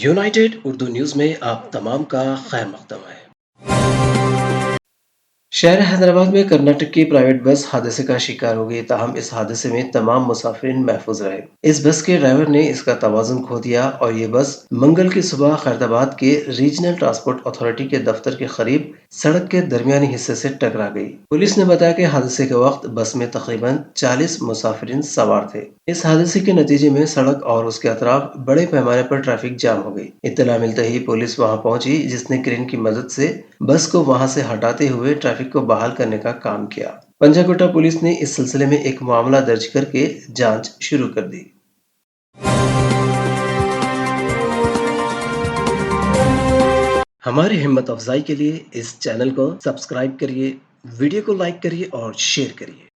United Urdu news में आप तमाम का खैर मकदम है। शहर हैदराबाद में कर्नाटक की प्राइवेट बस हादसे का शिकार हो गई, ताहम इस हादसे में तमाम मुसाफिरीन महफूज रहे। इस बस के ड्राइवर ने इसका तवाज़ुन खो दिया और ये बस मंगल की सुबह खैरताबाद के रीजनल ट्रांसपोर्ट अथॉरिटी के दफ्तर के करीब सड़क के दरमियानी हिस्से से टकरा गई। पुलिस ने बताया कि हादसे के वक्त बस में तकरीबन 40 मुसाफिरीन सवार थे। इस हादसे के नतीजे में सड़क और उसके अतराफ बड़े पैमाने पर ट्रैफिक जाम हो गई। इत्तला मिलते ही पुलिस वहां पहुंची, जिसने क्रेन की मदद से बस को वहां से हटाते हुए ट्रैफिक को बहाल करने का काम किया। पंजागुट्टा पुलिस ने इस सिलसिले में एक मामला दर्ज करके जांच शुरू कर दी। हमारी हिम्मत अफजाई के लिए इस चैनल को सब्सक्राइब करिए, वीडियो को लाइक करिए और शेयर करिए।